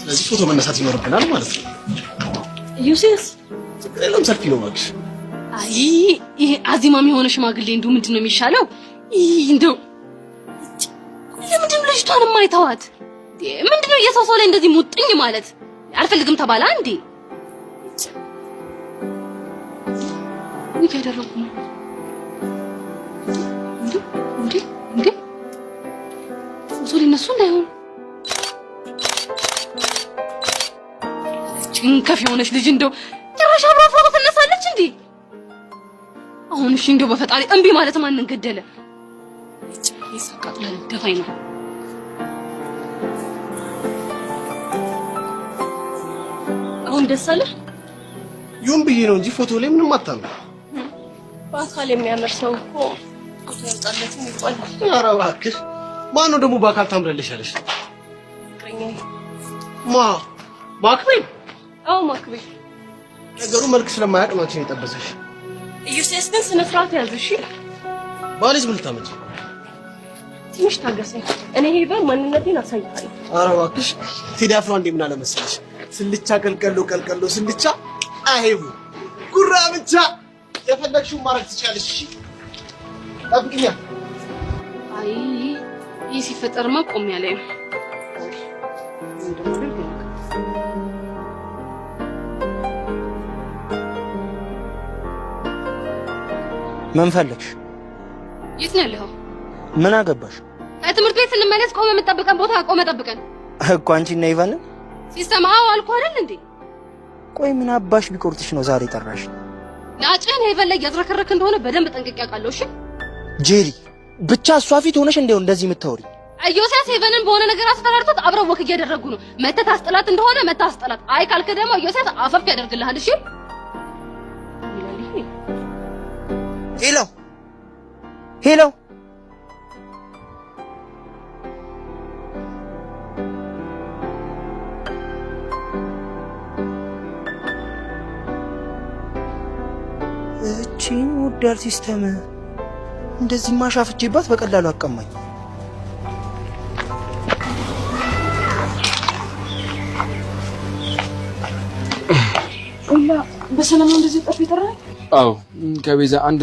ስለዚህ ፎቶ መነሳት ይኖርብናል ማለት ነው። ዩሴስ ለምን ሰፊ ነው ማለት? አይ ይሄ አዚማም የሆነ ሽማግሌ እንደው ምንድነው የሚሻለው? እንደው ለምንድነው ልጅቷን የማይተዋት? ምንድነው የሰው ሰው ላይ እንደዚህ ሙጥኝ ማለት? አልፈልግም ተባለ አንዴ ምን ያደረኩ ነው? እንዴ ሶሊ እነሱ እንዳይሆን ጭንከፍ የሆነች ልጅ እንደው ጭራሽ አብራ ፎቶ ትነሳለች እንዴ? አሁን እሺ እንደው በፈጣሪ እምቢ ማለት ማንን ገደለ? ይሳቃጥላል ደፋይ ነው። አሁን ደስ አለ ይሁን ብዬ ነው እንጂ ፎቶ ላይ ምንም አታምር። በአካል የሚያምር ሰው እኮ ፎቶ ያወጣለትም ይባላል። ኧረ እባክሽ ማን ነው ደግሞ በአካል ታምራለሽ ያለሽ? ማክቤ? አዎ ማክቤ። ነገሩ መልክ ስለማያውቅ ነው አንቺን የጠበሰሽ። ኢዩሴስ ግን ስነ ስርዓት ያዝ እሺ። ባልሽ ምን ልታመጪ? ትንሽ ታገሰኝ። እኔ ሄበር ማንነቴን አሳይሃለሁ። ኧረ እባክሽ ቴዲ አፍሮ እንደ ምን አለ መሰለሽ? ስልቻ ቀልቀሎ ስልቻ አይሄቡ ጉራ ብቻ የፈለግሽውን ማድረግ ትችያለሽ። እሺ ጠብቂኛ። አይ ይህ ሲፈጠርማ ቆም ያለ ነው። ምን ፈለግሽ? የት ነው ያለኸው? ምን አገባሽ? ከትምህርት ቤት ስንመለስ ቆመ የምጠብቀን ቦታ ቆመ ጠብቀን እኮ አንቺ እና ኢቫንን ሲስተማው አልኩህ አይደል እንዴ? ቆይ ምን አባሽ ቢቆርጥሽ ነው ዛሬ ጠራሽ? ላጭን ሄቨን ላይ ያዝረከረክ እንደሆነ በደንብ ጠንቅቄ አውቃለሁ። እሺ ጄሪ ብቻ እሷ ፊት ሆነሽ እንደው እንደዚህ የምታወሪ ኢዮስያስ ሄቨንን በሆነ ነገር አስተዳድርቶት አብረው ወክ እያደረጉ ነው። መተህ ታስጠላት እንደሆነ መተህ አስጠላት። አይ ካልክ ደግሞ ኢዮስያስ አፈፍ ያደርግልሃል። እሺ ሄሎ ሄሎ እቺን ወዳል ሲስተም እንደዚህ ማሻፍቼባት በቀላሉ አቀማኝ። ሁላ በሰላም እንደዚህ ጠፍ ይተራል። አዎ ከቤዛ አንድ